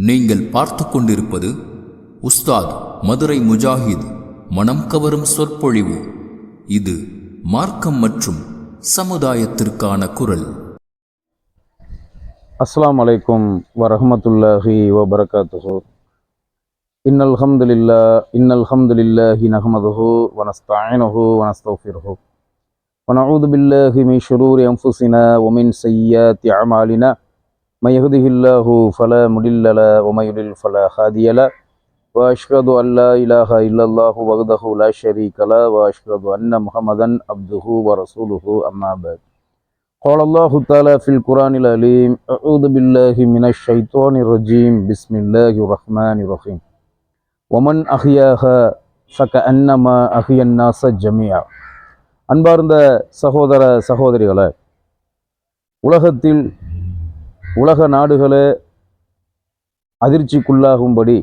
நீங்கள் பார்த்து கொண்டிருப்பது உஸ்தாத் மதுரை முஜாஹித் மனம் கவரும் சொற்பொழிவு. இது மார்க்கம் மற்றும் சமுதாயத்திற்கான குரல். அஸ்ஸலாமு அலைக்கும் வரஹ்மத்துல்லாஹி வபரகாத்துஹு. இன்னல் ஹம்துலில்லாஹி நஹ்மதுஹு வ நஸ்தஈனுஹு வ நஸ்தக்ஃபிருஹு வ நஊது பில்லாஹி மின் ஷுரூரி அன்ஃபுஸினா வ மின் ஸய்யிஆத்தி அமாலினா மை யஹ்திஹில்லாஹு ஃபலா முடில்ல லஹு வ மை யுضلل ஃபலா ஹாதிய லஹு வ அஷ்ஹது அன் லா இலாஹா இல்லல்லாஹு வஹ்தஹு லா ஷரீக லஹு வ அஷ்ஹது அன்ன முஹம்மதன் அப்துஹு வ ரசூலுஹு அம்மா பஅத். قال الله تعالى في القرآن العليم أعوذ بالله من الشيطان الرجيم بسم الله الرحمن الرحيم ومن أحياها فكأنما أحيا الناس جميعا. அன்பார்ந்த சகோதர சகோதரிகளே, உலகத்தில் உலக நாடுகளே அதிர்ச்சிக்குள்ளாகும்படி,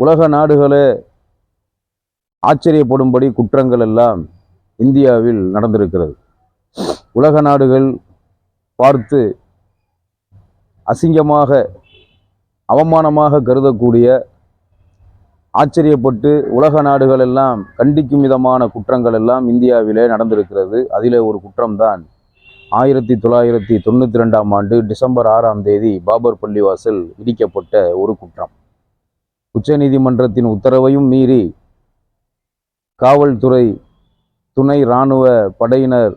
உலக நாடுகளே ஆச்சரியப்படும்படி குற்றங்கள் எல்லாம் இந்தியாவில் நடந்திருக்கிறது. உலக நாடுகள் பார்த்து அசிங்கமாக அவமானமாக கருதக்கூடிய, ஆச்சரியப்பட்டு உலக நாடுகள் எல்லாம் கண்டிக்கும் விதமான குற்றங்கள் எல்லாம் இந்தியாவிலே நடந்திருக்கிறது. அதிலே ஒரு குற்றம்தான் 1992 டிசம்பர் 6 பாபர் பள்ளிவாசல் இடிக்கப்பட்ட ஒரு குற்றம். உச்சநீதிமன்றத்தின் உத்தரவையும் மீறி காவல்துறை, துணை இராணுவ படையினர்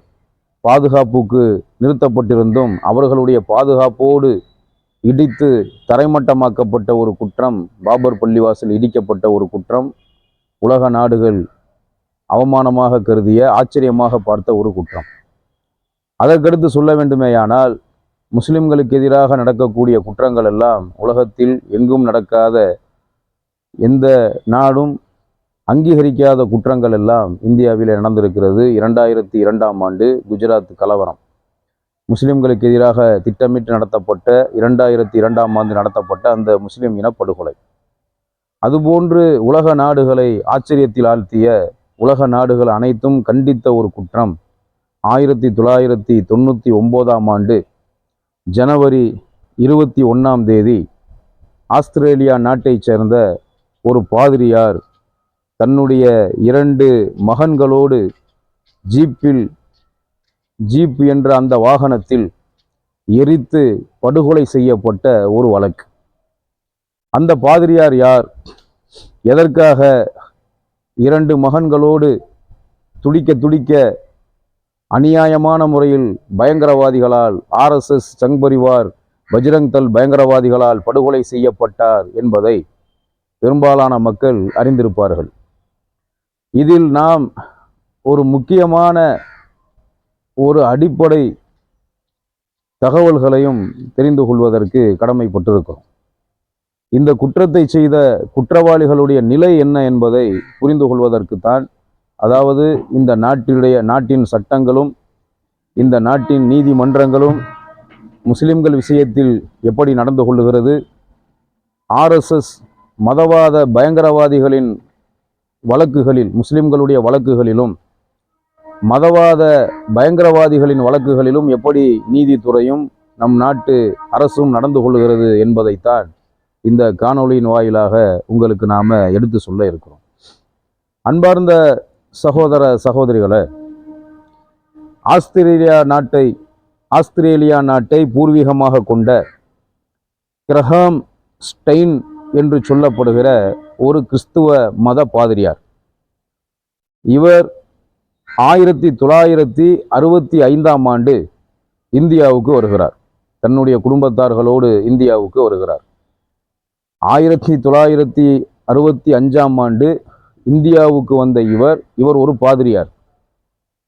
பாதுகாப்புக்கு நிறுத்தப்பட்டிருந்தும் அவர்களுடைய பாதுகாப்போடு இடித்து தரைமட்டமாக்கப்பட்ட ஒரு குற்றம், பாபர் பள்ளிவாசல் இடிக்கப்பட்ட ஒரு குற்றம், உலக நாடுகள் அவமானமாக கருதிய, ஆச்சரியமாக பார்த்த ஒரு குற்றம். அதற்கடுத்து சொல்ல வேண்டுமேயானால், முஸ்லிம்களுக்கு எதிராக நடக்கக்கூடிய குற்றங்கள் எல்லாம் உலகத்தில் எங்கும் நடக்காத, எந்த நாடும் அங்கீகரிக்காத குற்றங்கள் எல்லாம் இந்தியாவில் நடந்திருக்கிறது. 2002 குஜராத் கலவரம், முஸ்லிம்களுக்கு எதிராக திட்டமிட்டு நடத்தப்பட்ட 2002 நடத்தப்பட்ட அந்த முஸ்லிம் இனப்படுகொலை. அதுபோன்று உலக நாடுகளை ஆச்சரியத்தில் ஆழ்த்திய, உலக நாடுகள் அனைத்தும் கண்டித்த ஒரு குற்றம் 1999 ஜனவரி 21 ஆஸ்திரேலியா நாட்டைச் சேர்ந்த ஒரு பாதிரியார் தன்னுடைய 2 மகன்களோடு ஜீப் என்ற அந்த வாகனத்தில் எரித்து படுகொலை செய்யப்பட்ட ஒரு வழக்கு. அந்த பாதிரியார் யார்? எதற்காக 2 மகன்களோடு துடிக்க அநியாயமான முறையில் பயங்கரவாதிகளால், RSS சங் பரிவார், பஜ்ரங் தள் பயங்கரவாதிகளால் படுகொலை செய்யப்பட்டார் என்பதை பெரும்பாலான மக்கள் அறிந்திருப்பார்கள். இதில் நாம் ஒரு முக்கியமான ஒரு அடிப்படை தகவல்களையும் தெரிந்து கொள்வதற்கு கடமைப்பட்டிருக்கிறோம். இந்த குற்றத்தை செய்த குற்றவாளிகளுடைய நிலை என்ன என்பதை புரிந்து கொள்வதற்குத்தான், அதாவது இந்த நாட்டின் சட்டங்களும் இந்த நாட்டின் நீதிமன்றங்களும் முஸ்லிம்கள் விஷயத்தில் எப்படி நடந்து கொள்ளுகிறது, RSS மதவாத பயங்கரவாதிகளின் வழக்குகளில், முஸ்லிம்களுடைய வழக்குகளிலும் மதவாத பயங்கரவாதிகளின் வழக்குகளிலும் எப்படி நீதித்துறையும் நம் நாட்டு அரசும் நடந்து கொள்ளுகிறது என்பதைத்தான் இந்த காணொளியின் வாயிலாக உங்களுக்கு நாம் எடுத்து சொல்ல இருக்கிறோம். அன்பார்ந்த சகோதர சகோதரிகளே, ஆஸ்திரேலியா நாட்டை பூர்வீகமாக கொண்ட கிரஹாம் ஸ்டெயின் என்று சொல்லப்படுகிற ஒரு கிறிஸ்துவ மத பாதிரியார், இவர் 1965 இந்தியாவுக்கு வருகிறார். தன்னுடைய குடும்பத்தார்களோடு இந்தியாவுக்கு வருகிறார். 1965 இந்தியாவுக்கு வந்த இவர் ஒரு பாதிரியார்.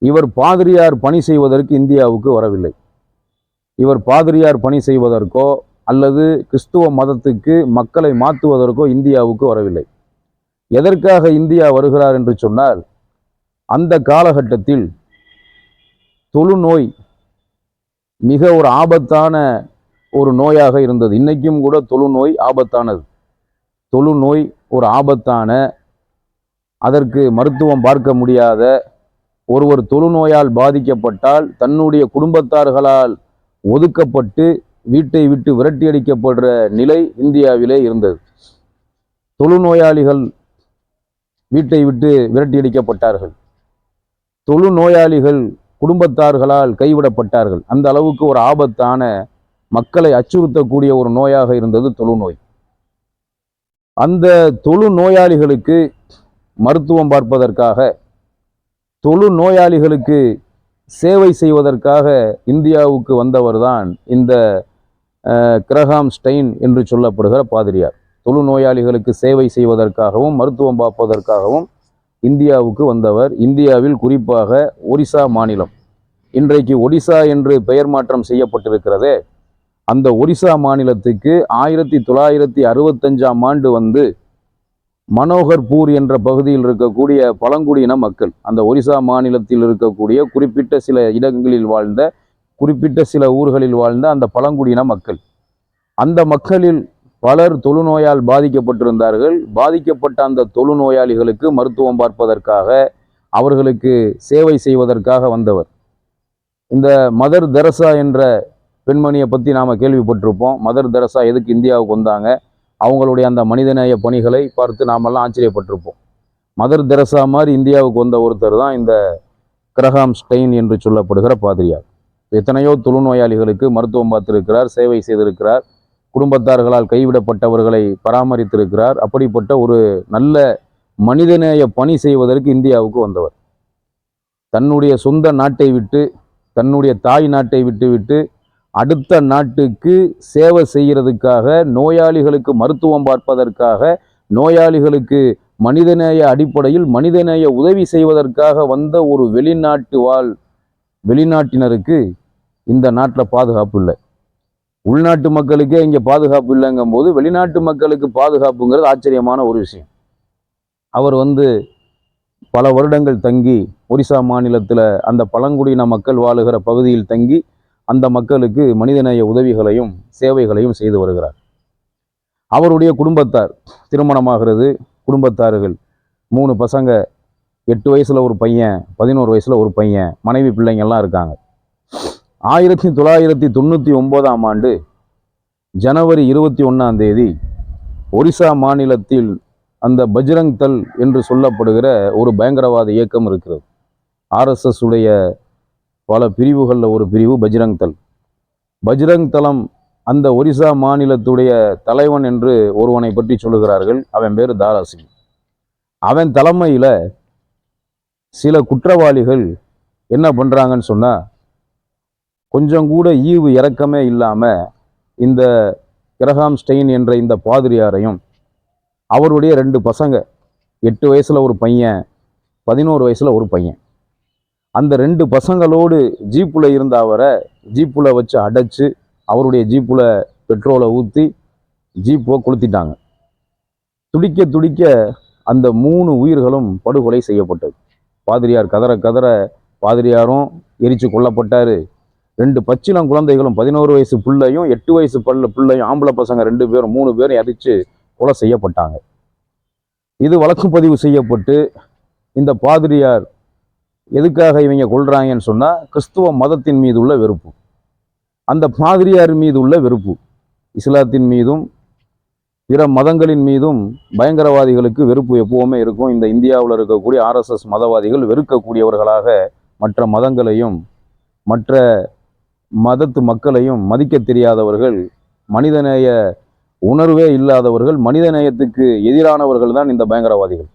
இவர் பாதிரியார் பணி செய்வதற்கு இந்தியாவுக்கு வரவில்லை. இவர் பாதிரியார் பணி செய்வதற்கோ அல்லது கிறிஸ்துவ மதத்துக்கு மக்களை மாற்றுவதற்கோ இந்தியாவுக்கு வரவில்லை. எதற்காக இந்தியா வருகிறார் என்று சொன்னால், அந்த காலகட்டத்தில் தொழுநோய் மிக ஒரு ஆபத்தான ஒரு நோயாக இருந்தது. இன்னைக்கும் கூட தொழுநோய் ஆபத்தானது. தொழுநோய் ஒரு ஆபத்தான, அதற்கு மருத்துவம் பார்க்க முடியாத, ஒருவர் தொழுநோயால் பாதிக்கப்பட்டால் தன்னுடைய குடும்பத்தார்களால் ஒதுக்கப்பட்டு வீட்டை விட்டு விரட்டி அடிக்கப்படுற நிலை இந்தியாவிலே இருந்தது. தொழுநோயாளிகள் வீட்டை விட்டு விரட்டி அடிக்கப்பட்டார்கள். தொழுநோயாளிகள் குடும்பத்தார்களால் கைவிடப்பட்டார்கள். அந்த அளவுக்கு ஒரு ஆபத்தான, மக்களை அச்சுறுத்தக்கூடிய ஒரு நோயாக இருந்தது தொழுநோய். அந்த தொழுநோயாளிகளுக்கு மருத்துவம் பார்ப்பதற்காக, தொழுநோயாளிகளுக்கு சேவை செய்வதற்காக இந்தியாவுக்கு வந்தவர்தான் இந்த கிரஹாம் ஸ்டெயின் என்று சொல்லப்படுகிற பாதிரியார். தொழுநோயாளிகளுக்கு சேவை செய்வதற்காகவும் மருத்துவம் பார்ப்பதற்காகவும் இந்தியாவுக்கு வந்தவர். இந்தியாவில் குறிப்பாக ஒரிசா மாநிலம், இன்றைக்கு ஒடிசா என்று பெயர் மாற்றம் செய்யப்பட்டிருக்கிறதே, அந்த ஒரிசா மாநிலத்துக்கு 1965ஆம் ஆண்டு வந்து மனோகர்பூர் என்ற பகுதியில் இருக்கக்கூடிய பழங்குடியின மக்கள், அந்த ஒரிசா மாநிலத்தில் இருக்கக்கூடிய குறிப்பிட்ட சில இடங்களில் வாழ்ந்த, குறிப்பிட்ட சில ஊர்களில் வாழ்ந்த அந்த பழங்குடியின மக்கள், அந்த மக்களில் பலர் தொழுநோயால் பாதிக்கப்பட்டிருந்தார்கள். பாதிக்கப்பட்ட அந்த தொழுநோயாளிகளுக்கு மருத்துவம் பார்ப்பதற்காக, அவர்களுக்கு சேவை செய்வதற்காக வந்தவர். இந்த மதர் தெரசா என்ற பெண்மணியை பற்றி நாம் கேள்விப்பட்டிருப்போம். மதர் தெரசா எதுக்கு இந்தியாவுக்கு வந்தாங்க, அவங்களுடைய அந்த மனிதநேய பணிகளை பார்த்து நாமெல்லாம் ஆச்சரியப்பட்டிருப்போம். மதர் தெரசா மாதிரி இந்தியாவுக்கு வந்த ஒருத்தர் தான் இந்த கிரஹாம் ஸ்டெயின் என்று சொல்லப்படுகிற பாதிரியார். எத்தனையோ தொழுநோயாளிகளுக்கு மருத்துவம் பார்த்திருக்கிறார், சேவை செய்திருக்கிறார், குடும்பத்தார்களால் கைவிடப்பட்டவர்களை பராமரித்திருக்கிறார். அப்படிப்பட்ட ஒரு நல்ல மனிதநேய பணி செய்வதற்கு இந்தியாவுக்கு வந்தவர். தன்னுடைய சொந்த நாட்டை விட்டு, தன்னுடைய தாய் நாட்டை விட்டு அடுத்த நாட்டுக்கு சேவை செய்கிறதுக்காக, நோயாளிகளுக்கு மருத்துவம் பார்ப்பதற்காக, நோயாளிகளுக்கு மனிதநேய அடிப்படையில் மனிதநேய உதவி செய்வதற்காக வந்த ஒரு வெளிநாட்டினருக்கு இந்த நாட்டில் பாதுகாப்பு இல்லை. உள்நாட்டு மக்களுக்கே இங்கே பாதுகாப்பு இல்லைங்கும் போது வெளிநாட்டு மக்களுக்கு பாதுகாப்புங்கிறது ஆச்சரியமான ஒரு விஷயம். அவர் வந்து பல வருடங்கள் தங்கி ஒரிசா மாநிலத்தில் அந்த பழங்குடியின மக்கள் வாழுகிற பகுதியில் தங்கி அந்த மக்களுக்கு மனிதநேய உதவிகளையும் சேவைகளையும் செய்து வருகிறார். அவருடைய குடும்பத்தார், திருமணமாகிறது, குடும்பத்தார்கள் 3 பசங்க, 8 வயசில் ஒரு பையன், 11 வயசில் ஒரு பையன், மனைவி பிள்ளைங்கள்லாம் இருக்காங்க. 1999ஆம் ஆண்டு ஜனவரி 21ஆம் தேதி ஒரிசா மாநிலத்தில் அந்த பஜ்ரங் தள் என்று சொல்லப்படுகிற ஒரு பயங்கரவாத இயக்கம் இருக்கிறது. RSS உடைய பல பிரிவுகளில் ஒரு பிரிவு பஜ்ரங் தள். பஜ்ரங் தளம் அந்த ஒரிசா மாநிலத்துடைய தலைவன் என்று ஒருவனை பற்றி சொல்லுகிறார்கள். அவன் பேர் தாரா சிங். அவன் தலைமையில் சில குற்றவாளிகள் என்ன பண்ணுறாங்கன்னு சொன்னால், கொஞ்சம் கூட ஈவு இரக்கமே இல்லாமல் இந்த கிரஹாம் ஸ்டெயின் என்ற இந்த பாதிரியாரையும் அவருடைய 2 பசங்க, 8 வயசில் ஒரு பையன், 11 வயசில் ஒரு பையன், அந்த 2 பசங்களோடு ஜீப்பில் இருந்த அவரை ஜீப்பில் வச்சு அடைச்சி, அவருடைய ஜீப்பில் பெட்ரோலை ஊற்றி ஜீப்பை கொளுத்திட்டாங்க. துடிக்க துடிக்க அந்த 3 உயிர்களும் படுகொலை செய்யப்பட்டது. பாதிரியார் கதற கதற பாதிரியாரும் எரித்து கொல்லப்பட்டார். 2 பச்சிளம் குழந்தைகளும், 11 வயசு பிள்ளையும் 8 வயசு பிள்ளையும், ஆம்பளை பசங்க 3 பேரும் எரித்து கொலை செய்யப்பட்டாங்க. இது வழக்கு பதிவு செய்யப்பட்டு, இந்த பாதிரியார் எதுக்காக இவங்க கொள்றாங்கன்னு சொன்னால், கிறிஸ்துவ மதத்தின் மீது உள்ள வெறுப்பு, அந்த பாதிரியார் மீது உள்ள வெறுப்பு. இஸ்லாத்தின் மீதும் பிற மதங்களின் மீதும் பயங்கரவாதிகளுக்கு வெறுப்பு எப்பவுமே இருக்கும். இந்த இந்தியாவில் இருக்கக்கூடிய RSS மதவாதிகள் வெறுக்கக்கூடியவர்களாக மற்ற மதங்களையும் மற்ற மதத்து மக்களையும் மதிக்க தெரியாதவர்கள், மனிதநேய உணர்வே இல்லாதவர்கள், மனிதநேயத்துக்கு எதிரானவர்கள் தான் இந்த பயங்கரவாதிகள்.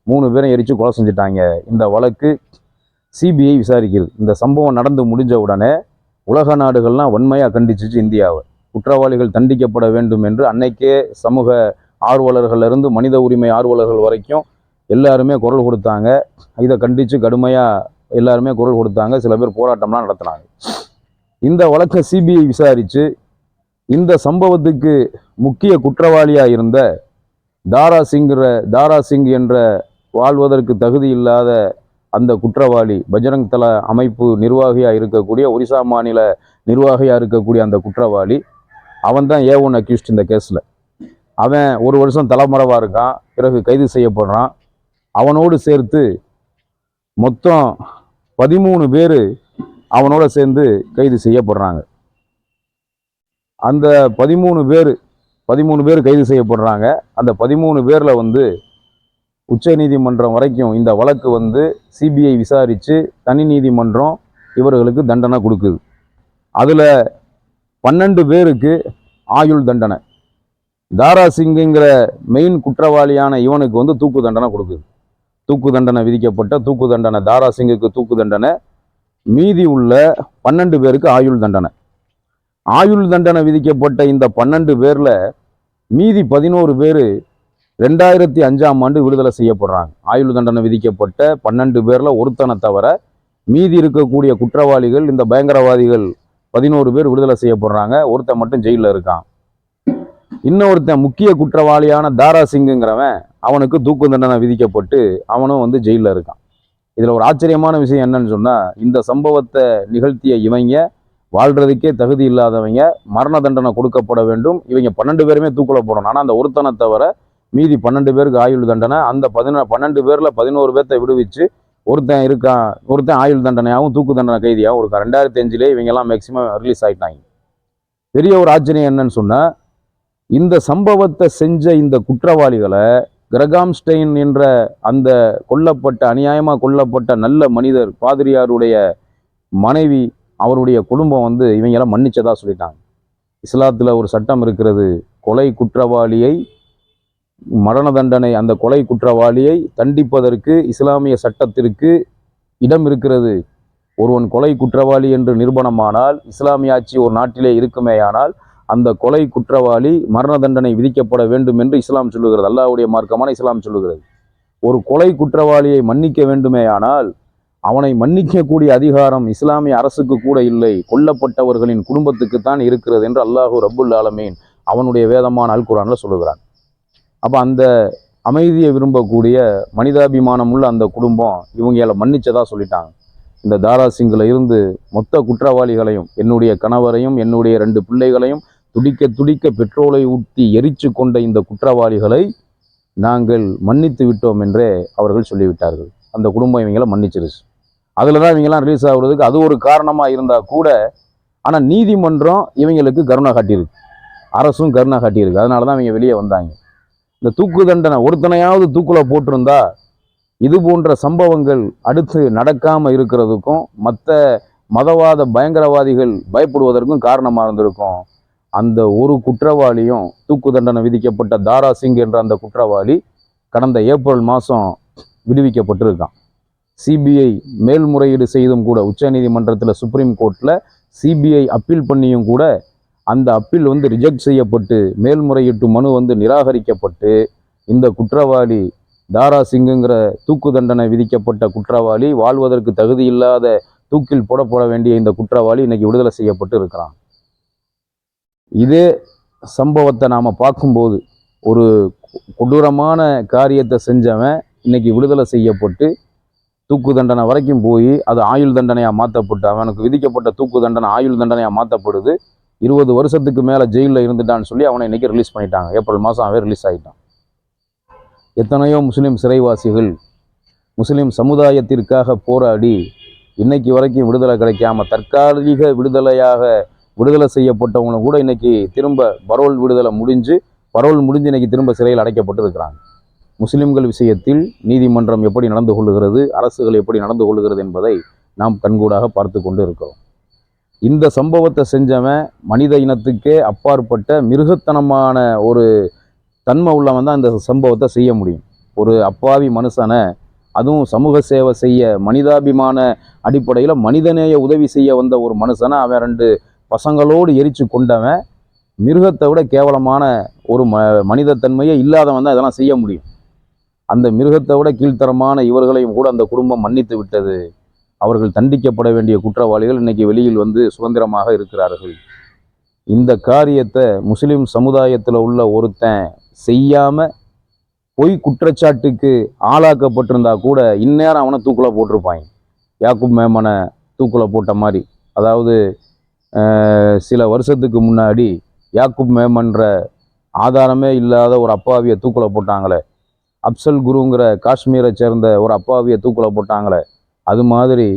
3 பேரும் எரித்து கொலை செஞ்சுட்டாங்க. இந்த வழக்கு CBI விசாரிக்கிறது. இந்த சம்பவம் நடந்து முடிஞ்ச உடனே உலக நாடுகள்லாம் வன்மையாக கண்டிச்சிச்சு இந்தியாவை. குற்றவாளிகள் தண்டிக்கப்பட வேண்டும் என்று அன்னைக்கே சமூக ஆர்வலர்களிலிருந்து மனித உரிமை ஆர்வலர்கள் வரைக்கும் எல்லாருமே குரல் கொடுத்தாங்க. இதை கண்டித்து கடுமையாக எல்லாருமே குரல் கொடுத்தாங்க. சில பேர் போராட்டம்லாம் நடத்தினாங்க. இந்த வழக்கை CBI விசாரித்து இந்த சம்பவத்துக்கு முக்கிய குற்றவாளியாக இருந்த தாரா சிங் என்ற வாழ்வதற்கு தகுதி இல்லாத அந்த குற்றவாளி, பஜ்ரங் தள அமைப்பு நிர்வாகியாக இருக்கக்கூடிய, ஒரிசா மாநில நிர்வாகியாக இருக்கக்கூடிய அந்த குற்றவாளி, அவன் தான் A1 அக்யூஸ்ட் இந்த கேஸில். அவன் 1 வருஷம் தலைமறைவாக இருக்கான். பிறகு கைது செய்யப்படுறான். அவனோடு சேர்த்து மொத்தம் 13 பேர் அவனோட சேர்ந்து கைது செய்யப்படுறாங்க. அந்த 13 பேர் கைது செய்யப்படுறாங்க. அந்த 13 பேரில் வந்து உச்சநீதிமன்றம் வரைக்கும் இந்த வழக்கு வந்து சிபிஐ விசாரித்து தனி நீதிமன்றம் இவர்களுக்கு தண்டனை கொடுக்குது. அதில் 12 பேருக்கு ஆயுள் தண்டனை. தாரா சிங்குங்கிற மெயின் குற்றவாளியான இவனுக்கு வந்து தூக்கு தண்டனை கொடுக்குது. தூக்கு தண்டனை விதிக்கப்பட்ட தூக்கு தண்டனை தாரா சிங்குக்கு தூக்கு தண்டனை. மீதி உள்ள 12 பேருக்கு ஆயுள் தண்டனை. ஆயுள் தண்டனை விதிக்கப்பட்ட இந்த 12 பேரில் மீதி 11 பேர் 2005ஆம் ஆண்டு விடுதலை செய்யப்படுறாங்க. ஆயுள் தண்டனை விதிக்கப்பட்ட 12 பேரில் ஒருத்தனை தவிர மீதி இருக்கக்கூடிய குற்றவாளிகள், இந்த பயங்கரவாதிகள் 11 பேர் விடுதலை செய்யப்படுறாங்க. ஒருத்தன் மட்டும் ஜெயிலில் இருக்கான். இன்னொருத்தன் முக்கிய குற்றவாளியான தாரா சிங்குங்கிறவன், அவனுக்கு தூக்கு தண்டனை விதிக்கப்பட்டு அவனும் வந்து ஜெயிலில் இருக்கான். இதில் ஒரு ஆச்சரியமான விஷயம் என்னன்னு சொன்னால், இந்த சம்பவத்தை நிகழ்த்திய இவங்க வாழ்றதுக்கே தகுதி இல்லாதவங்க, மரண தண்டனை கொடுக்கப்பட வேண்டும். இவங்க 12 பேருமே தூக்கில் போடணும். ஆனால் அந்த ஒருத்தனை தவிர மீதி 12 பேருக்கு ஆயுள் தண்டனை. அந்த 12 பேரில் 11 பேர்த்தை விடுவிச்சு ஒருத்தன் ஆயுள் தண்டனையாகவும் தூக்கு தண்டனை கைதியாகவும் இருக்கான். 2005 இவங்கெல்லாம் மேக்சிமம் ரிலீஸ் ஆகிட்டாங்க. பெரிய ஒரு ஆச்சரியம் என்னன்னு சொன்னால், இந்த சம்பவத்தை செஞ்ச இந்த குற்றவாளிகளை கிரகாம்ஸ்டெயின் என்ற அந்த அநியாயமாக கொல்லப்பட்ட நல்ல மனிதர் பாதிரியாருடைய மனைவி, அவருடைய குடும்பம் வந்து இவங்கெல்லாம் மன்னிச்சதா சொல்லிட்டாங்க. இஸ்லாத்தில் ஒரு சட்டம் இருக்கிறது, கொலை குற்றவாளியை மரண தண்டனை, அந்த கொலை குற்றவாளியை தண்டிப்பதற்கு இஸ்லாமிய சட்டத்திற்கு இடம் இருக்கிறது. ஒருவன் கொலை குற்றவாளி என்று நிரூபணமானால், இஸ்லாமிய ஆட்சி ஒரு நாட்டிலே இருக்குமேயானால், அந்த கொலை குற்றவாளி மரண தண்டனை விதிக்கப்பட வேண்டும் என்று இஸ்லாம் சொல்லுகிறது. அல்லாஹ்வுடைய மார்க்கமான இஸ்லாம் சொல்லுகிறது. ஒரு கொலை குற்றவாளியை மன்னிக்க வேண்டுமேயானால் அவனை மன்னிக்கக்கூடிய அதிகாரம் இஸ்லாமிய அரசுக்கு கூட இல்லை, கொல்லப்பட்டவர்களின் குடும்பத்துக்குத்தான் இருக்கிறது என்று அல்லாஹு ரப்புல் ஆலமீன் அவனுடைய வேதமான அல் குர்ஆன்ல சொல்லுகிறான். அப்போ அந்த அமைதியை விரும்பக்கூடிய மனிதாபிமானம் உள்ள அந்த குடும்பம் இவங்களை மன்னிச்சதா சொல்லிட்டாங்க. இந்த தாரா சிங்கில் இருந்து மொத்த குற்றவாளிகளையும், என்னுடைய கணவரையும் என்னுடைய 2 பிள்ளைகளையும் துடிக்க துடிக்க பெட்ரோலை ஊற்றி எரிச்சு கொண்ட இந்த குற்றவாளிகளை நாங்கள் மன்னித்து விட்டோம் என்றே அவர்கள் சொல்லிவிட்டார்கள். அந்த குடும்பம் இவங்களை மன்னிச்சிருச்சு. அதில் தான் இவங்கெல்லாம் ரிலீஸ் ஆகுறதுக்கு அது ஒரு காரணமாக இருந்தால் கூட, ஆனால் நீதிமன்றம் இவங்களுக்கு கருணை காட்டியிருக்கு, அரசும் கருணை காட்டியிருக்கு. அதனால தான் இவங்க வெளியே வந்தாங்க. இந்த தூக்கு தண்டனை ஒருத்தனையாவது தூக்கில் போட்டிருந்தா இது போன்ற சம்பவங்கள் அடுத்து நடக்காமல் இருக்கிறதுக்கும் மற்ற மதவாத பயங்கரவாதிகள் பயப்படுவதற்கும் காரணமாக இருந்திருக்கும். அந்த ஒரு குற்றவாளியும், தூக்கு தண்டனை விதிக்கப்பட்ட தாரா சிங் என்ற அந்த குற்றவாளி கடந்த ஏப்ரல் மாதம் விடுவிக்கப்பட்டிருக்கான். சிபிஐ மேல்முறையீடு செய்தும் கூட, உச்சநீதிமன்றத்தில் சுப்ரீம் கோர்ட்டில் சிபிஐ அப்பீல் பண்ணியும் கூட அந்த அப்பீல் வந்து ரிஜெக்ட் செய்யப்பட்டு, மேல்முறையீட்டு மனு வந்து நிராகரிக்கப்பட்டு, இந்த குற்றவாளி தாரா சிங்குங்கிற தூக்கு தண்டனை விதிக்கப்பட்ட குற்றவாளி, வாழ்வதற்கு தகுதி இல்லாத தூக்கில் போடப்பட வேண்டிய இந்த குற்றவாளி இன்னைக்கு விடுதலை செய்யப்பட்டு இருக்கிறான். இதே சம்பவத்தை நாம் பார்க்கும்போது, ஒரு கொடூரமான காரியத்தை செஞ்சவன் இன்னைக்கு விடுதலை செய்யப்பட்டு தூக்கு தண்டனை வரைக்கும் போய் அது ஆயுள் தண்டனையாக மாற்றப்பட்டு, அவனுக்கு விதிக்கப்பட்ட தூக்கு தண்டனை ஆயுள் தண்டனையாக மாற்றப்படுது. 20 வருஷத்துக்கு மேலே ஜெயிலில் இருந்துட்டான்னு சொல்லி அவனை இன்றைக்கி ரிலீஸ் பண்ணிட்டாங்க. ஏப்ரல் மாதம் அவன் ரிலீஸ் ஆகிட்டான். எத்தனையோ முஸ்லீம் சிறைவாசிகள் முஸ்லீம் சமுதாயத்திற்காக போராடி இன்னைக்கு வரைக்கும் விடுதலை கிடைக்காம தற்காலிக விடுதலை செய்யப்பட்டவங்க கூட இன்னைக்கு திரும்ப பரோல் முடிஞ்சு இன்னைக்கு திரும்ப சிறையில் அடைக்கப்பட்டு இருக்கிறாங்க. முஸ்லிம்கள் விஷயத்தில் நீதிமன்றம் எப்படி நடந்து கொள்ளுகிறது, அரசுகள் எப்படி நடந்து கொள்ளுகிறது என்பதை நாம் கண்கூடாக பார்த்து கொண்டு இருக்கிறோம். இந்த சம்பவத்தை செஞ்சவன் மனித இனத்துக்கே அப்பாற்பட்ட மிருகத்தனமான ஒரு தன்மை உள்ளவன் தான் இந்த சம்பவத்தை செய்ய முடியும். ஒரு அப்பாவி மனுஷனை, அதுவும் சமூக சேவை செய்ய, மனிதாபிமான அடிப்படையில் மனிதநேய உதவி செய்ய வந்த ஒரு மனுஷனை அவன் 2 பசங்களோடு எரிச்சு கொண்டவன், மிருகத்தை விட கேவலமான ஒரு மனிதத்தன்மையே இல்லாதவன் தான் இதெல்லாம் செய்ய முடியும். அந்த மிருகத்தை விட கீழ்த்தரமான இவர்களையும் கூட அந்த குடும்பம் மன்னித்து விட்டது. அவர்கள் தண்டிக்கப்பட வேண்டிய குற்றவாளிகள் இன்னைக்கு வெளியில் வந்து சுதந்திரமாக இருக்கிறார்கள். இந்த காரியத்தை முஸ்லிம் சமுதாயத்தில் உள்ள ஒருத்தன் செய்யாமல் பொய் குற்றச்சாட்டுக்கு ஆளாக்கப்பட்டிருந்தா கூட இந்நேரம் அவனை தூக்கில் போட்டிருப்பாங்க. யாக்கூப் மேமனை தூக்கில் போட்ட மாதிரி. அதாவது சில வருஷத்துக்கு முன்னாடி யாக்கூப் மேமன்ற ஆதாரமே இல்லாத ஒரு அப்பாவியை தூக்கில் போட்டாங்களே, அப்சல் குருங்கிற காஷ்மீரை சேர்ந்த ஒரு அப்பாவியை தூக்கில் போட்டாங்களே, அது மாதிரி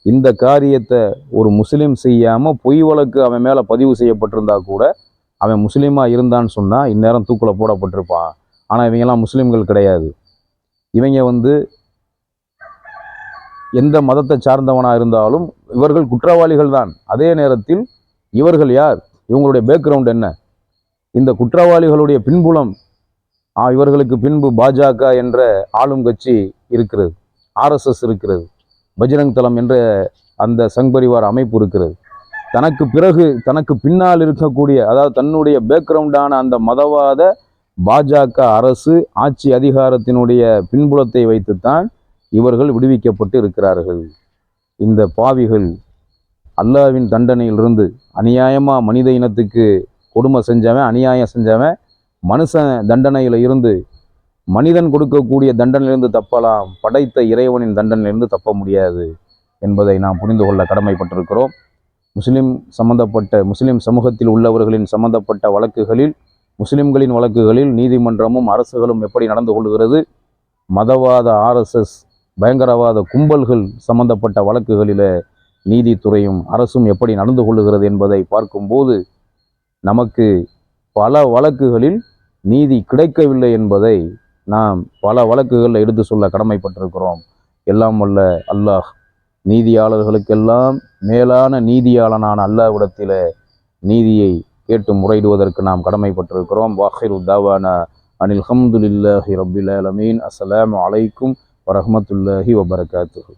இந்த காரியத்தை ஒரு முஸ்லீம் செய்யாமல் பொய் வழக்கு அவன் மேலே பதிவு செய்யப்பட்டிருந்தா கூட அவன் முஸ்லீமாக இருந்தான்னு சொன்னால் இந்நேரம் தூக்கில் போடப்பட்டிருப்பான். ஆனால் இவங்கெல்லாம் முஸ்லீம்கள் கிடையாது. இவங்க எந்த மதத்தை சார்ந்தவனாக இருந்தாலும் இவர்கள் குற்றவாளிகள் தான். அதே நேரத்தில் இவர்கள் யார், இவங்களுடைய பேக்ரவுண்ட் என்ன, இந்த குற்றவாளிகளுடைய பின்புலம், இவர்களுக்கு பின்பு பாஜக என்ற ஆளும் கட்சி இருக்கிறது, ஆர்எஸ்எஸ் இருக்கிறது, பஜ்ரங் தளம் என்ற அந்த சங் பரிவார் அமைப்பு இருக்கிறது. தனக்கு பின்னால் இருக்கக்கூடிய, அதாவது தன்னுடைய பேக்ரவுண்டான அந்த மதவாத பாஜக அரசு ஆட்சி அதிகாரத்தினுடைய பின்புலத்தை வைத்துத்தான் இவர்கள் விடுவிக்கப்பட்டு இருக்கிறார்கள். இந்த பாவிகள் அல்லாஹ்வின் தண்டனையிலிருந்து, அநியாயமாக மனித இனத்துக்கு கொடுமை செஞ்சவன், அநியாயம் செஞ்சவன் மனுஷன் தண்டனையில் இருந்து, மனிதன் கொடுக்கக்கூடிய தண்டனையிலிருந்து தப்பலாம், படைத்த இறைவனின் தண்டனையிலிருந்து தப்ப முடியாது என்பதை நாம் புரிந்து கொள்ள கடமைப்பட்டிருக்கிறோம். முஸ்லிம் சமூகத்தில் உள்ளவர்களின் சம்பந்தப்பட்ட வழக்குகளில், முஸ்லிம்களின் வழக்குகளில் நீதிமன்றமும் அரசுகளும் எப்படி நடந்து கொள்கிறது, மதவாத ஆர்எஸ்எஸ் பயங்கரவாத கும்பல்கள் சம்பந்தப்பட்ட வழக்குகளில் நீதித்துறையும் அரசும் எப்படி நடந்து கொள்ளுகிறது என்பதை பார்க்கும்போது நமக்கு பல வழக்குகளில் நீதி கிடைக்கவில்லை என்பதை நாம் பல வழக்குகளில் எடுத்து சொல்ல கடமைப்பட்டிருக்கிறோம். எல்லாம் வல்ல அல்லாஹ் நீதியாளர்களுக்கெல்லாம் மேலான நீதியாளனான அல்லாஹ்விடத்தில் நீதியை கேட்டு முறையிடுவதற்கு நாம் கடமைப்பட்டிருக்கிறோம். வாஹிரு தாவானா அனில் ஹம்துலில்லாஹி ரப்பில் ஆலமீன். அஸ்ஸலாமு அலைக்கும் வரஹ்மத்துல்லாஹி வபரகாத்துஹு.